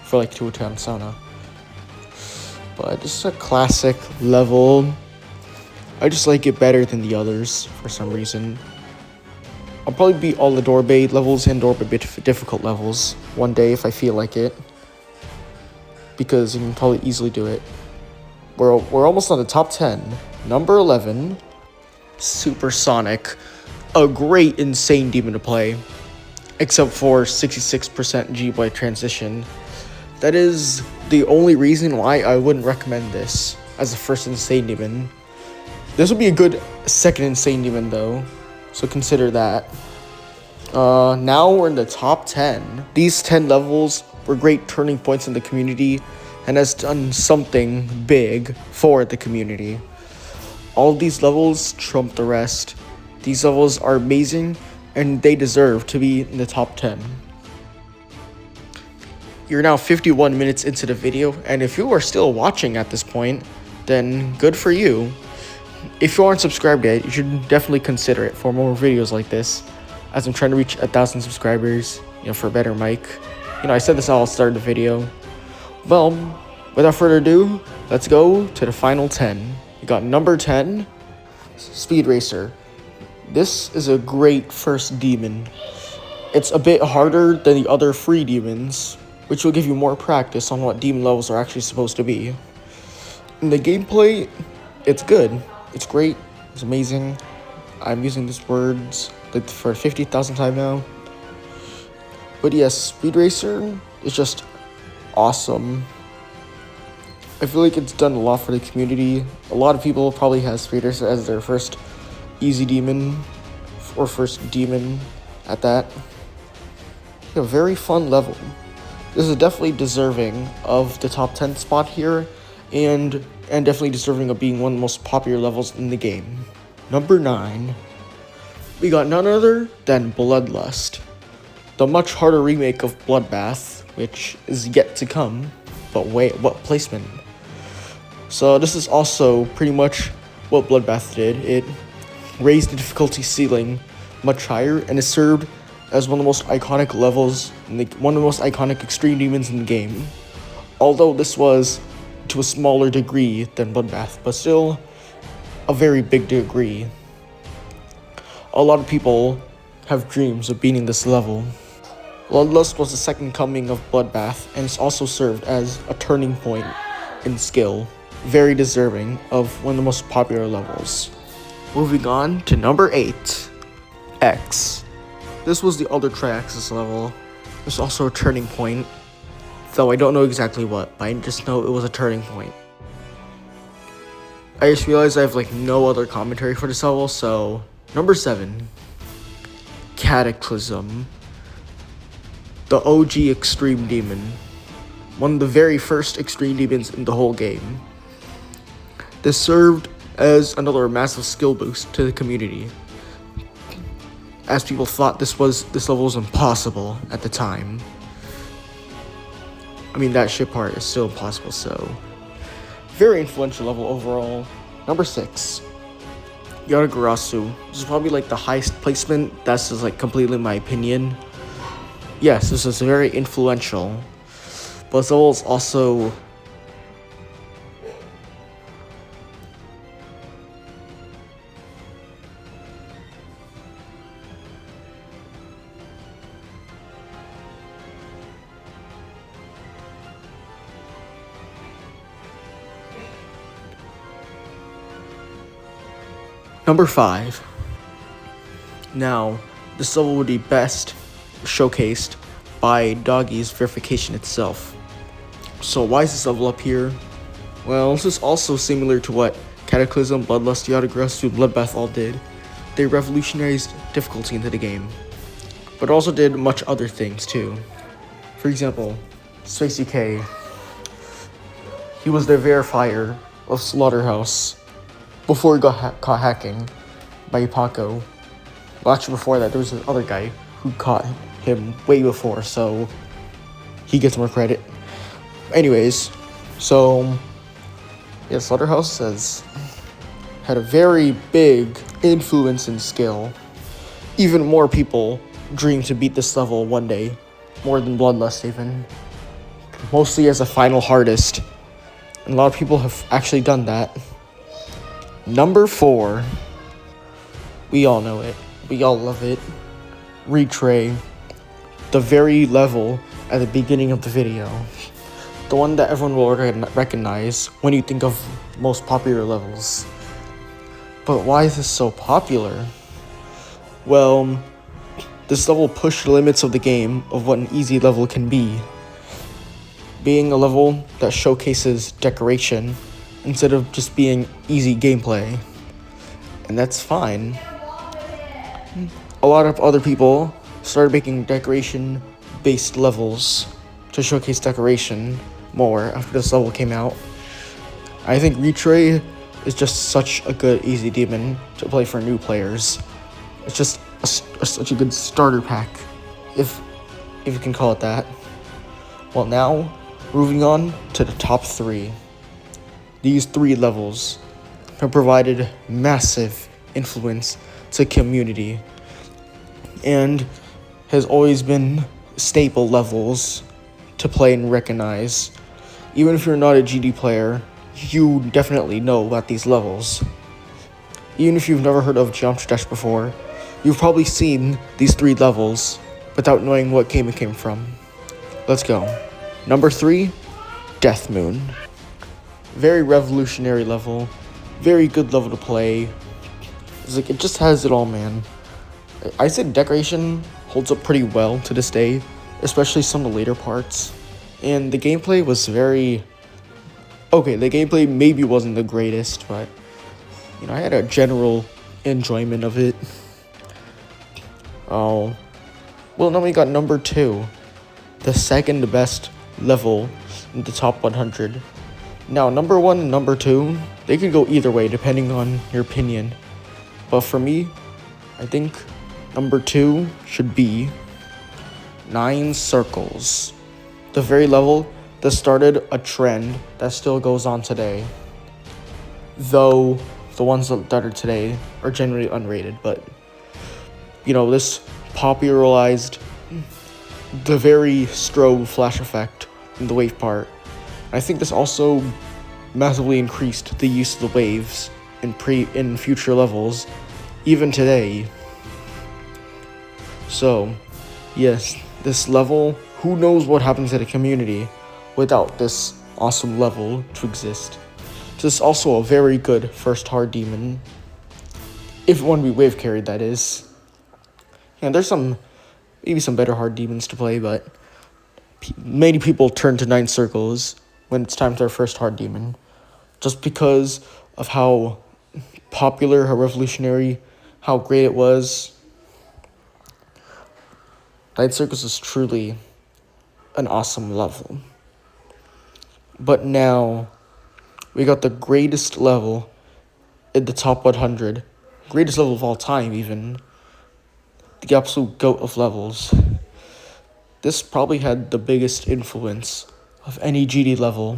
Speaker 1: for like 2 attempts, I don't know. But just a classic level. I just like it better than the others for some reason. I'll probably beat all the Doorbay levels and Doorbay difficult levels one day if I feel like it. Because you can probably easily do it. We're almost on the top 10. Number 11, Supersonic. A great, insane demon to play. Except for 66% G-Boy transition. That is the only reason why I wouldn't recommend this as the first insane demon. This would be a good second insane demon though, so consider that. Now we're in the top 10. These 10 levels were great turning points in the community and has done something big for the community. All of these levels trump the rest. These levels are amazing and they deserve to be in the top 10. You're now 51 minutes into the video, and if you are still watching at this point, then good for you. If you aren't subscribed yet, you should definitely consider it for more videos like this, as I'm trying to reach 1,000 subscribers, for a better mic. I said this all start the video. Well, without further ado, let's go to the final 10. You got number 10, Speed Racer. This is a great first demon. It's a bit harder than the other free demons, which will give you more practice on what demon levels are actually supposed to be. In the gameplay, it's good. It's great. It's amazing. I'm using these words like for 50,000th time now. But yes, Speed Racer is just awesome. I feel like it's done a lot for the community. A lot of people probably have Speed Racer as their first easy demon, or first demon at that. A very fun level. This is definitely deserving of the top 10 spot here, and definitely deserving of being one of the most popular levels in the game. Number 9, we got none other than Bloodlust, the much harder remake of Bloodbath, which is yet to come, but wait, what placement? So this is also pretty much what Bloodbath did. It raised the difficulty ceiling much higher, and it served as one of the most iconic levels, one of the most iconic extreme demons in the game. Although this was to a smaller degree than Bloodbath, but still a very big degree. A lot of people have dreams of beating this level. Bloodlust was the second coming of Bloodbath, and it's also served as a turning point in skill, very deserving of one of the most popular levels. Moving on to number 8, X. This was the other Triaxis level. There's also a turning point, though I don't know exactly what, but I just know it was a turning point. I just realized I have no other commentary for this level, so number 7, Cataclysm. The OG Extreme Demon. One of the very first Extreme Demons in the whole game. This served as another massive skill boost to the community, as people thought this level was impossible at the time. I mean, that shit part is still impossible, so very influential level overall. Number 6, Yatagarasu. This is probably the highest placement. That's just completely my opinion. Yes, this is very influential, but this level is also number 5. Now, this level would be best showcased by Doggy's verification itself. So why is this level up here? Well, this is also similar to what Cataclysm, Bloodlust, Yatagarasu, Bloodbath all did. They revolutionized difficulty into the game, but also did much other things too. For example, Spacey K. He was the verifier of Slaughterhouse before he got caught hacking by Paco. Well, actually before that, there was this other guy who caught him way before, so he gets more credit. Anyways, so yeah, Slaughterhouse had a very big influence in skill. Even more people dream to beat this level one day, more than Bloodlust even. Mostly as a final hardest, and a lot of people have actually done that. Number 4, we all know it, we all love it, Retray. The very level at the beginning of the video. The one that everyone will recognize when you think of most popular levels. But why is this so popular? Well, this level pushed the limits of the game of what an easy level can be. Being a level that showcases decoration instead of just being easy gameplay. And that's fine. A lot of other people started making decoration-based levels to showcase decoration more after this level came out. I think Retray is just such a good easy demon to play for new players. It's just such a good starter pack, if you can call it that. Well, now, moving on to the top 3. These 3 levels have provided massive influence to community, and has always been staple levels to play and recognize. Even if you're not a GD player, you definitely know about these levels. Even if you've never heard of Geometry Dash before, you've probably seen these 3 levels without knowing what game it came from. Let's go. Number 3, Death Moon. Very revolutionary level, very good level to play. It just has it all, man. I said decoration holds up pretty well to this day, especially some of the later parts. And the gameplay was very... Okay, the gameplay maybe wasn't the greatest, but I had a general enjoyment of it. Oh, well, now we got number 2, the second best level in the top 100. Now, number 1 and number 2, they could go either way depending on your opinion. But for me, I think number 2 should be 9 Circles. The very level that started a trend that still goes on today. Though the ones that are today are generally unrated, but this popularized the very strobe flash effect in the wave part. I think this also massively increased the use of the waves in future levels, even today. So, yes, this level, who knows what happens at a community without this awesome level to exist. This is also a very good first hard demon, if one be wave carried, that is. And there's maybe some better hard demons to play, but many people turn to 9 Circles when it's time for their first hard demon, just because of how popular, how revolutionary, how great it was. 9 Circles is truly an awesome level. But now, we got the greatest level in the top 100. Greatest level of all time, even. The absolute GOAT of levels. This probably had the biggest influence of any GD level,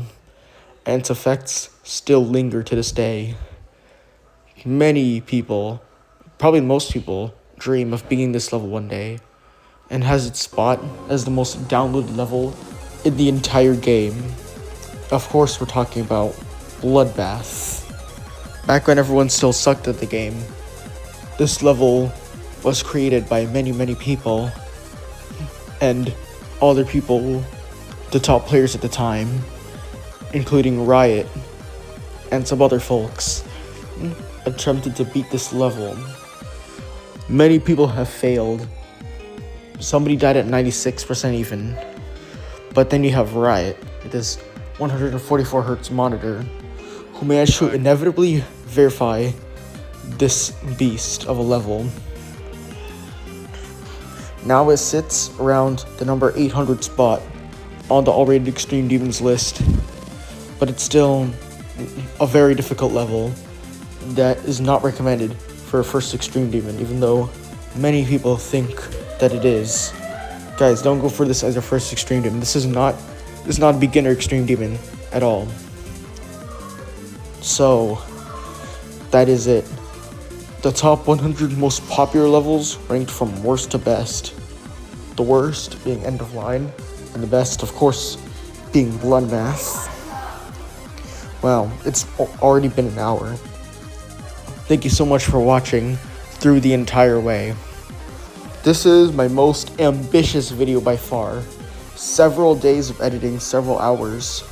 Speaker 1: and its effects still linger to this day. Many people, probably most people, dream of beating this level one day, and has its spot as the most downloaded level in the entire game. Of course, we're talking about Bloodbath. Back when everyone still sucked at the game, this level was created by many people, and other people, the top players at the time, including Riot and some other folks, attempted to beat this level. Many people have failed. Somebody died at 96% even. But then you have Riot with this 144Hz monitor, who managed to inevitably verify this beast of a level. Now it sits around the number 800 spot on the all-rated Extreme Demons list, but it's still a very difficult level that is not recommended for a first Extreme Demon, even though many people think that it is. Guys, don't go for this as your first Extreme Demon. This is not a beginner Extreme Demon at all. So, that is it. The top 100 most popular levels ranked from worst to best. The worst being End of Line, and the best, of course, being Bloodbath. Wow, it's already been an hour. Thank you so much for watching through the entire way. This is my most ambitious video by far. Several days of editing, several hours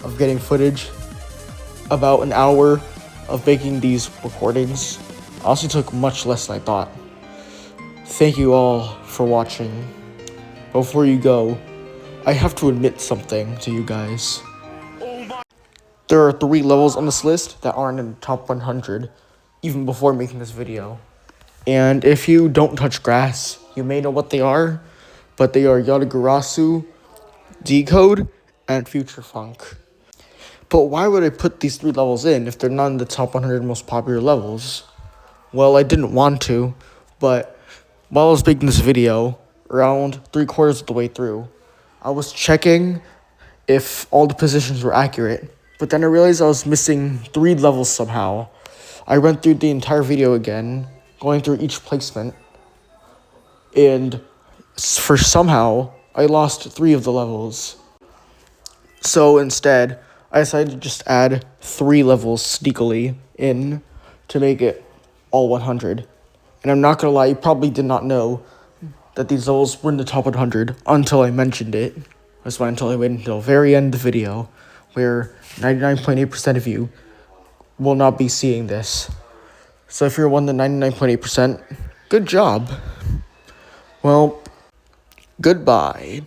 Speaker 1: of getting footage, about an hour of making these recordings. Honestly took much less than I thought. Thank you all for watching. Before you go, I have to admit something to you guys. There are 3 levels on this list that aren't in the top 100, even before making this video. And if you don't touch grass, you may know what they are, but they are Yatagarasu, Decode, and Future Funk. But why would I put these 3 levels in if they're not in the top 100 most popular levels? Well, I didn't want to, but while I was making this video, around 3/4 of the way through, I was checking if all the positions were accurate, but then I realized I was missing 3 levels somehow. I went through the entire video again, going through each placement, and somehow I lost 3 of the levels. So instead, I decided to just add 3 levels sneakily in to make it all 100. And I'm not gonna lie, you probably did not know that these levels were in the top 100 until I mentioned it. That's why until I waited until the very end of the video, where 99.8% of you will not be seeing this. So if you're one of the 99.8%, good job. Well, goodbye.